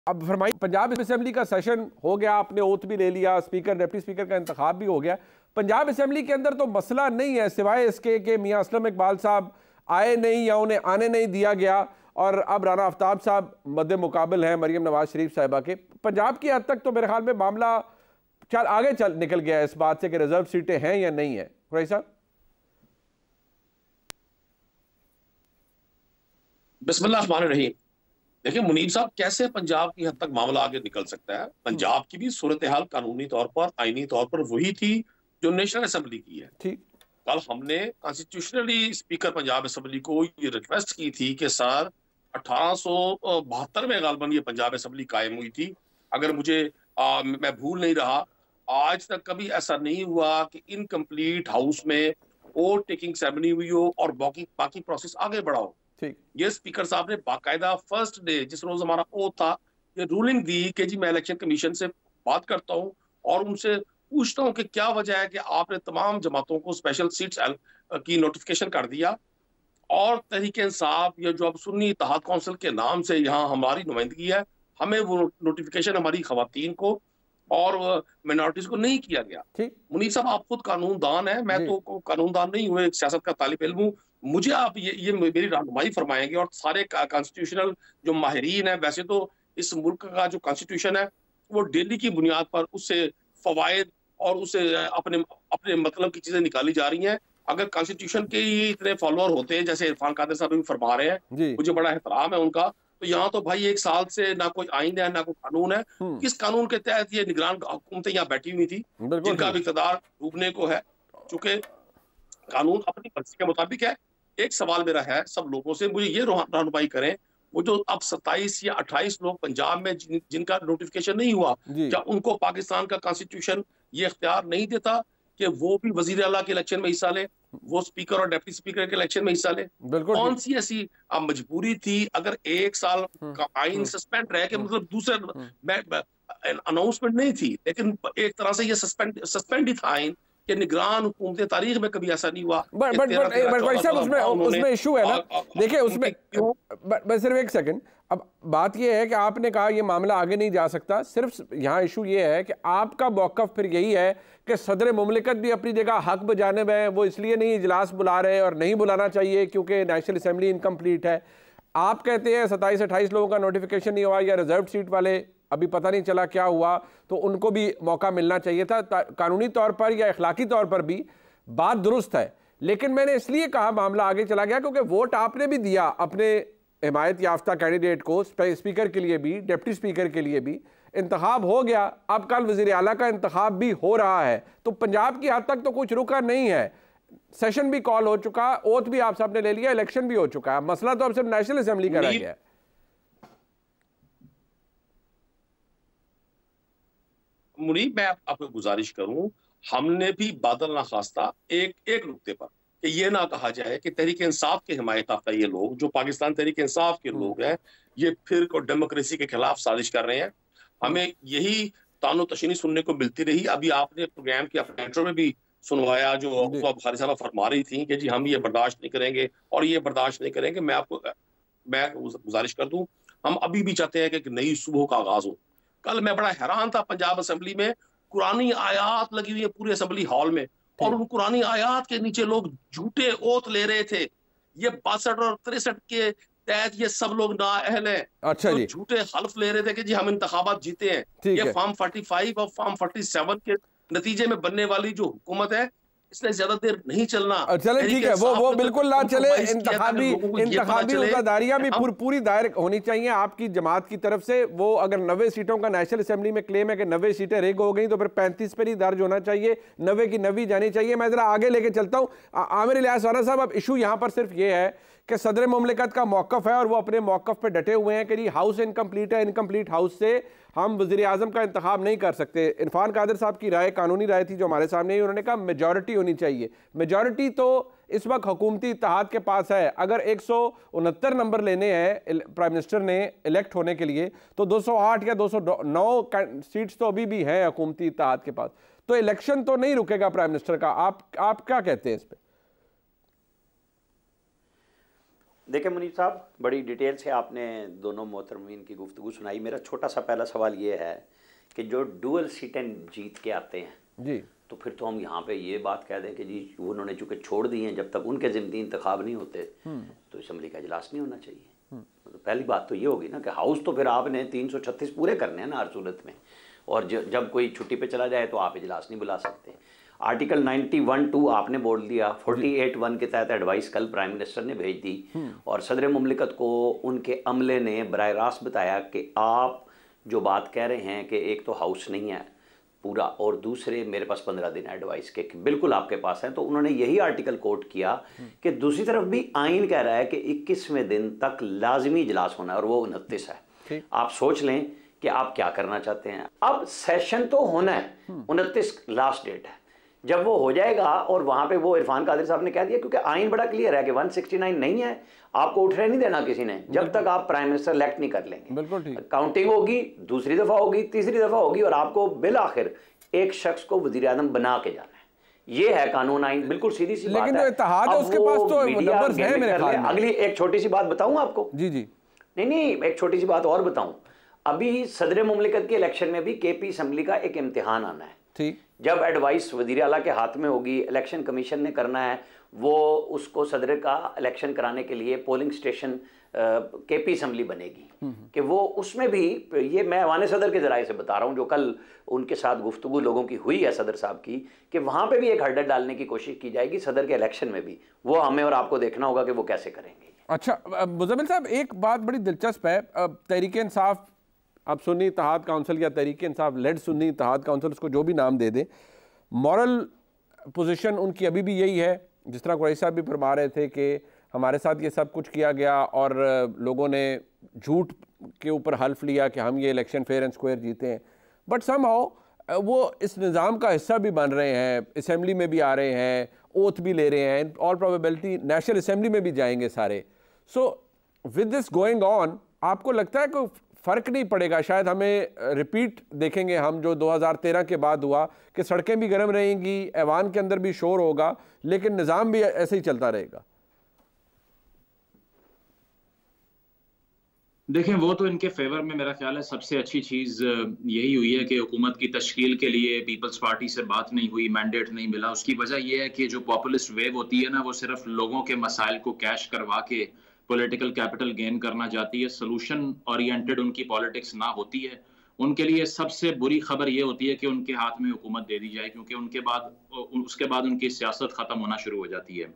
अब फरमाइए, पंजाब असेंबली का सेशन हो गया, आपने ओथ भी ले लिया, स्पीकर डिप्टी स्पीकर का इंतखाब भी हो गया। पंजाब असेंबली के अंदर तो मसला नहीं है सिवाय इसके कि मियां असलम इकबाल साहब आए नहीं या उन्हें आने नहीं दिया गया, और अब राना आफ्ताब साहब मद्दे मुकाबल हैं मरीम नवाज शरीफ साहिबा के। पंजाब की हद तक तो मेरे ख्याल में मामला आगे निकल गया है इस बात से कि रिजर्व सीटें हैं या नहीं है। खुराई साहब, बिस्मिल्लाह रहमान रहीम। देखिए मुनीब साहब, कैसे पंजाब की हद तक मामला आगे निकल सकता है? पंजाब की भी सूरत हाल कानूनी तौर पर, आईनी तौर पर वही थी जो नेशनल असेंबली की है। ठीक, कल हमने कॉन्स्टिट्यूशनली स्पीकर पंजाब असेंबली को ये रिक्वेस्ट की थी कि सर 1872 में गालबन ये पंजाब असेंबली कायम हुई थी, अगर मुझे मैं भूल नहीं रहा। आज तक कभी ऐसा नहीं हुआ कि इनकम्प्लीट हाउस में वोट टेकिंग सेरेमनी हुई हो और बाकी बाकी प्रोसेस आगे बढ़ा हो। ठीक। ये स्पीकर साहब ने बाकायदा फर्स्ट डे जिस रोज हमारा ओ था, ये रूलिंग दी कि जी मैं इलेक्शन कमीशन से बात करता हूँ और उनसे पूछता हूँ कि क्या वजह है कि आपने तमाम जमातों को स्पेशल सीट्स की नोटिफिकेशन कर दिया, और तहरीक इंसाफ या जो अब सुन्नी इत्तेहाद काउंसिल के नाम से यहाँ हमारी नुमाइंदगी है, हमें वो नोटिफिकेशन हमारी खवातीन को और माइनॉरिटीज को नहीं किया गया। मुनीब साहब, आप खुद कानूनदान है, मैं तो कानूनदान नहीं हूँ, एक सियासत का तालिब इल्म हूँ। मुझे आप ये मेरी रहनुमाई फरमाएंगे, और सारे कॉन्स्टिट्यूशनल जो माहिरीन है, वैसे तो इस मुल्क का जो कॉन्स्टिट्यूशन है वो डेली की बुनियाद पर उससे फवायद और उससे अपने अपने मतलब की चीजें निकाली जा रही हैं। अगर कॉन्स्टिट्यूशन के ही इतने फॉलोअर होते हैं जैसे इरफान कादिर साहब भी फरमा रहे हैं, मुझे बड़ा एहतराम है उनका, तो यहाँ तो भाई एक साल से ना कोई आइन है ना कोई कानून है। किस कानून के तहत ये निगरान हुकूमतें यहाँ बैठी हुई थी जिनका भी इक़्तिदार डूबने को है? चूंकि कानून अपनी मर्जी के मुताबिक है। एक सवाल मेरा है सब लोगों से, मुझे ये रहनुमाई करें, वो जो अब 27 या 28 लोग पंजाब में जिनका नोटिफिकेशन नहीं हुआ, क्या उनको पाकिस्तान का कॉन्स्टिट्यूशन ये इख्तियार नहीं देता कि वो भी वजीर आला के इलेक्शन में हिस्सा ले, वो स्पीकर और डिप्टी स्पीकर के इलेक्शन में हिस्सा ले? कौन सी ऐसी मजबूरी थी? अगर एक साल का आइन सस्पेंड रह के मतलब दूसरे अनाउंसमेंट नहीं थी, लेकिन एक तरह से ये सस्पेंड ही था आइन कि निगरान हुकूमतें, तारीख में कभी ऐसा नहीं हुआ। उसमें इशू है ना, देखिए उसमें बस सिर्फ एक सेकंड। अब बात यह है कि आपने कहा यह मामला आगे नहीं जा सकता, सिर्फ यहाँ इशू ये है कि आपका मौक़िफ़ फिर यही है कि सदर मुमलिकत भी अपनी जगह हक बजानिब है, वो इसलिए नहीं इजलास बुला रहे और नहीं बुलाना चाहिए क्योंकि नेशनल असम्बली इनकम्प्लीट है। आप कहते हैं 27-28 लोगों का नोटिफिकेशन नहीं हुआ, या रिजर्व सीट वाले अभी पता नहीं चला क्या हुआ, तो उनको भी मौका मिलना चाहिए था। कानूनी तौर पर या अखलाकी तौर पर भी बात दुरुस्त है, लेकिन मैंने इसलिए कहा मामला आगे चला गया क्योंकि वोट आपने भी दिया अपने हिमायत याफ्ता कैंडिडेट को, स्पीकर के लिए भी, डिप्टी स्पीकर के लिए भी इंतखाब हो गया, अब कल वज़ीर आला का इंतखाब भी हो रहा है। तो पंजाब की हद तक तो कुछ रुका नहीं है, सेशन भी कॉल हो चुका, ओथ भी आप सबने ले लिया, इलेक्शन भी हो चुका है, मसला तो अब सिर्फ नेशनल असेंबली का रह गया है। मुनीब, मैं आपको गुजारिश करूं, हमने भी बादल ना खास्ता एक नुक्ते पर कि ये ना कहा जाए कि तहरीक इंसाफ के हिमायत याफ्ता ये लोग जो पाकिस्तान तहरीक इंसाफ के लोग हैं, ये फिर को डेमोक्रेसी के खिलाफ साजिश कर रहे हैं। हमें यही तानो तशनी सुनने को मिलती रही। अभी आपने प्रोग्राम के अपने इंट्रो में भी सुनवाया, जो बुखारी साहब फरमा रही थी कि जी हम ये बर्दाश्त नहीं करेंगे और ये बर्दाश्त नहीं करेंगे। मैं गुजारिश कर दूं, हम अभी भी चाहते हैं कि नई सुबह का आगाज हो। कल मैं बड़ा हैरान था, पंजाब असेंबली में कुरानी आयात लगी हुई है पूरे असेंबली हॉल में, और उन कुरानी आयात के नीचे लोग झूठे ओत ले रहे थे। ये 62 और 63 के तहत ये सब लोग नाअहल हैं। अच्छा, तो झूठे हल्फ ले रहे थे कि जी हम इंतखाबात जीते हैं। ये फॉर्म 45 और फॉर्म 47 के नतीजे में बनने वाली जो हुकूमत है, इसने ज्यादा देर नहीं चलना। चले ठीक है, वो बिल्कुल ना चले। इंतखाबी वफादारियां भी पूरी दायर होनी चाहिए आपकी जमात की तरफ से। वो अगर 90 सीटों का नेशनल असेंबली में क्लेम है कि 90 सीटें रिग हो गई, तो फिर 35 पर ही दर्ज होना चाहिए, 90 की 90 जानी चाहिए। मैं जरा आगे लेके चलता हूँ। आमिर इलियास राना साहब, अब इशू यहाँ पर सिर्फ ये है कि सदर मुमलिकत का मौक़िफ़ है और वो अपने मौक़िफ़ पे डटे हुए हैं कि जी हाउस इनकम्प्लीट है, इनकम्प्लीट हाउस से हम वज़ीर आज़म का इंतखाब नहीं कर सकते। इरफान कादिर साहब की राय, कानूनी राय थी जो हमारे सामने ही, उन्होंने कहा मेजॉरिटी होनी चाहिए। मेजॉरिटी तो इस वक्त हुकूमती इत्तेहाद के पास है। अगर 169 नंबर लेने हैं प्राइम मिनिस्टर ने इलेक्ट होने के लिए, तो 208 या 209 सीट्स तो अभी भी हैं हुकूमती इत्तेहाद के पास। तो इलेक्शन तो नहीं रुकेगा प्राइम मिनिस्टर का। आप क्या कहते हैं इस पर? देखिए मुनीब साहब, बड़ी डिटेल से आपने दोनों मोहतरमीन की गुफ्तगू सुनाई। मेरा छोटा सा पहला सवाल ये है कि जो डुअल सीटें जीत के आते हैं जी, तो फिर तो हम यहाँ पे ये बात कह दें कि जी उन्होंने चूँकि छोड़ दी हैं, जब तक उनके ज़िम्नी इंतखाब नहीं होते तो असम्बली का इजलास नहीं होना चाहिए। तो पहली बात तो ये होगी ना कि हाउस तो फिर आपने 336 पूरे करने हैं ना हर सूरत में, और जब कोई छुट्टी पे चला जाए तो आप इजलास नहीं बुला सकते। आर्टिकल 91(2) आपने बोल दिया, 48(1) के तहत एडवाइस कल प्राइम मिनिस्टर ने भेज दी और सदर मुमलिकत को उनके अमले ने बराह रास्त बताया कि आप जो बात कह रहे हैं कि एक तो हाउस नहीं है पूरा और दूसरे मेरे पास 15 दिन एडवाइस के बिल्कुल आपके पास हैं, तो उन्होंने यही आर्टिकल कोट किया कि दूसरी तरफ भी आइन कह रहा है कि 21वें दिन तक लाजमी इजलास होना है और वो 29 है। आप सोच लें कि आप क्या करना चाहते हैं। अब सेशन तो होना है, 29 लास्ट डेट है, जब वो हो जाएगा और वहां पे वो इरफान कादिर साहब ने कह दिया, क्योंकि आइन बड़ा क्लियर है कि 169 नहीं है, आपको उठने नहीं देना किसी ने जब तक आप प्राइम मिनिस्टर इलेक्ट नहीं कर लेंगे। बिल्कुल ठीक। काउंटिंग होगी, दूसरी दफा होगी, तीसरी दफा होगी और आपको बिल आखिर एक शख्स को वजीर आजम बना के जाना है। ये है कानून, आइन, बिल्कुल सीधी सी बात है। लेकिन जो इत्तेहाद है उसके पास तो नंबर्स हैं मेरे ख्याल में। अगली एक छोटी सी बात बताऊं आपको। जी जी, नहीं, एक छोटी सी बात और बताऊं। अभी सदर मुमलिकत के इलेक्शन में भी केपी असम्बली का एक इम्तिहान आना है। ठीक, जब एडवाइस वजीर आला के हाथ में होगी, इलेक्शन कमीशन ने करना है, वो उसको सदर का इलेक्शन कराने के लिए पोलिंग स्टेशन केपी असम्बली बनेगी कि वो उसमें भी, ये मैं वाने सदर के जराए से बता रहा हूँ जो कल उनके साथ गुफ्तगू लोगों की हुई है सदर साहब की, कि वहाँ पे भी एक हर्डल डालने की कोशिश की जाएगी सदर के इलेक्शन में भी। वो हमें और आपको देखना होगा कि वो कैसे करेंगे। अच्छा मुज़म्मिल साहब, एक बात बड़ी दिलचस्प है। तहरीक इंसाफ, अब सुन्नी इत्तेहाद काउंसिल या तहरीक इंसाफ लेड सुन्नी इत्तेहाद काउंसिल, उसको जो भी नाम दे दें, मॉरल पोजीशन उनकी अभी भी यही है, जिस तरह कुरैशी साहब भी फरमा रहे थे कि हमारे साथ ये सब कुछ किया गया और लोगों ने झूठ के ऊपर हल्फ लिया कि हम ये इलेक्शन फेयर एंड स्क्वायर जीते हैं, बट समहाउ वो इस निज़ाम का हिस्सा भी बन रहे हैं, असम्बली में भी आ रहे हैं, ओथ भी ले रहे हैं, ऑल प्रोबेबिलिटी नेशनल असम्बली में भी जाएंगे सारे। So with this going on, आपको लगता है कि फ़र्क नहीं पड़ेगा? शायद हमें रिपीट देखेंगे हम जो 2013 के बाद हुआ कि सड़कें भी गर्म रहेंगी, ऐवान के अंदर भी शोर होगा, लेकिन निज़ाम भी ऐसे ही चलता रहेगा। देखें, वो तो इनके फेवर में मेरा ख्याल है सबसे अच्छी चीज़ यही हुई है कि हुकूमत की तश्कील के लिए पीपल्स पार्टी से बात नहीं हुई, मैंडेट नहीं मिला। उसकी वजह यह है कि जो पॉपुलिस्ट वेव होती है ना, वो सिर्फ लोगों के मसाइल को कैश करवा के पॉलिटिकल कैपिटल गेन करना चाहती है। सोल्यूशन ओरिएंटेड उनकी पॉलिटिक्स ना होती है। उनके लिए सबसे बुरी खबर ये होती है कि उनके हाथ में हुकूमत दे दी जाए, क्योंकि उसके बाद उनकी सियासत खत्म होना शुरू हो जाती है।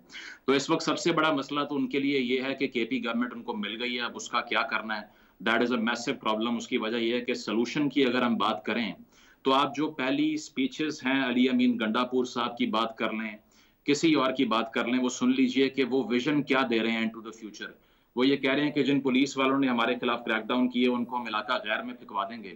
तो इस वक्त सबसे बड़ा मसला तो उनके लिए ये है कि केपी गवर्नमेंट उनको मिल गई है, अब उसका क्या करना है, that is a massive problem. उसकी वजह यह है कि सोल्यूशन की अगर हम बात करें तो आप जो पहली स्पीचेस हैं, अली अमीन गंडापुर साहब की बात कर लें, किसी और की बात कर लें, वो सुन लीजिए कि वो विजन क्या दे रहे हैं इनटू द फ्यूचर। वो ये कह रहे हैं कि जिन पुलिस वालों ने हमारे खिलाफ क्रैकडाउन किए उनको हम इलाका गैर में फिकवा देंगे।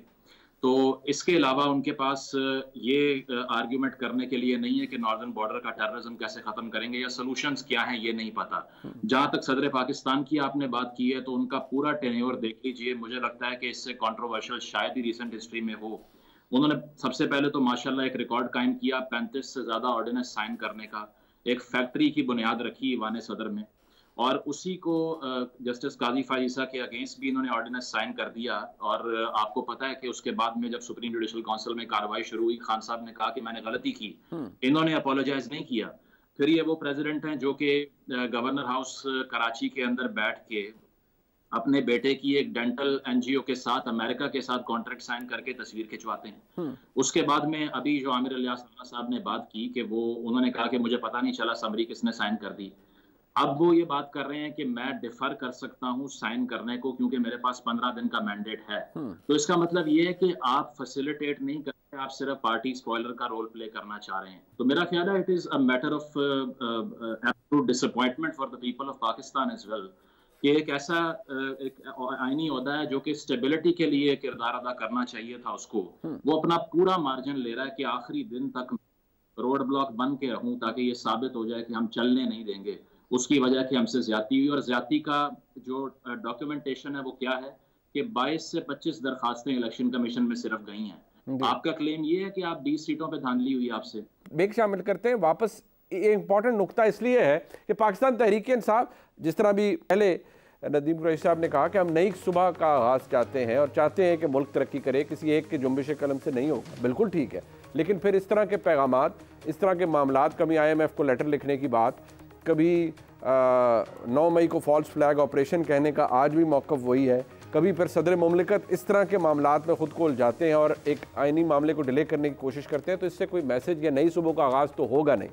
तो इसके अलावा उनके पास ये आर्ग्यूमेंट करने के लिए नहीं है कि नॉर्दर्न बॉर्डर का टेररिज्म कैसे खत्म करेंगे या सॉल्यूशंस क्या हैं, ये नहीं पता। जहां तक सदर पाकिस्तान की आपने बात की है तो उनका पूरा टेन्योर देख लीजिए, मुझे लगता है कि इससे कंट्रोवर्शियल शायद ही रिसेंट हिस्ट्री में हो। उन्होंने सबसे पहले तो माशाल्लाह एक रिकॉर्ड कायम किया, 35 से ज्यादा ऑर्डिनेंस साइन करने का, एक फैक्ट्री की बुनियाद रखी ईवान सदर में, और उसी को जस्टिस काजी फाइसा के अगेंस्ट भी इन्होंने ऑर्डिनेंस साइन कर दिया। और आपको पता है कि उसके बाद में जब सुप्रीम जुडिशल काउंसिल में कार्रवाई शुरू हुई, खान साहब ने कहा कि मैंने गलती की, इन्होंने अपोलोजाइज नहीं किया। फिर ये वो प्रेसिडेंट हैं जो कि गवर्नर हाउस कराची के अंदर बैठ के अपने बेटे की एक डेंटल एनजीओ के साथ, अमेरिका के साथ कॉन्ट्रैक्ट साइन करके तस्वीर खिंचवाते हैं। उसके बाद में अभी जो आमिर इलियास साहब ने बात की कि वो उन्होंने कहा कि मुझे पता नहीं चला समरी किसने साइन कर दी। अब वो ये बात कर रहे हैं कि मैं डिफर कर सकता हूं साइन करने को क्योंकि मेरे पास 15 दिन का मैंडेट है। तो इसका मतलब ये है कि आप फैसिलिटेट नहीं करते, आप सिर्फ पार्टी स्पॉइलर का रोल प्ले करना चाह रहे हैं। तो मेरा ख्याल है it is a matter of absolute disappointment for the people of Pakistan as well कि एक ऐसा एक आईनी ओहदा है जो कि स्टेबिलिटी के लिए किरदार अदा करना चाहिए था उसको, वो अपना पूरा मार्जिन ले रहा है कि आखिरी दिन तक रोड ब्लॉक बन के रहूं ताकि ये साबित हो जाए कि हम चलने नहीं देंगे। उसकी वजह कि हमसे ज्यादती हुई, और ज्यादती का जो डॉक्यूमेंटेशन है वो क्या है कि 22 से 25 दरखास्तें इलेक्शन कमीशन में सिर्फ गई हैं। आपका क्लेम ये है कि आप 20 सीटों पे धांधली हुई आपसे। ब्रेक शामिल करते हैं, वापस ये इंपॉर्टेंट नुकता इसलिए है कि पाकिस्तान तहरीक इंसाफ, जिस तरह भी पहले नदीम कुरैशी साहब ने कहा कि हम नई सुबह का आगाज़ चाहते हैं और चाहते हैं कि मुल्क तरक्की करे, किसी एक के जुम्बिश कलम से नहीं होगा, बिल्कुल ठीक है। लेकिन फिर इस तरह के पैगामात, इस तरह के मामलात, कभी IMF को लेटर लिखने की बात, कभी 9 मई को फॉल्स फ्लैग ऑपरेशन कहने का आज भी मौक़िफ़ वही है, कभी फिर सदर मुमलिकत इस तरह के मामलात में ख़ुद को उलझाते हैं और एक आइनी मामले को डिले करने की कोशिश करते हैं, तो इससे कोई मैसेज या नई सुबह का आगाज़ तो होगा नहीं।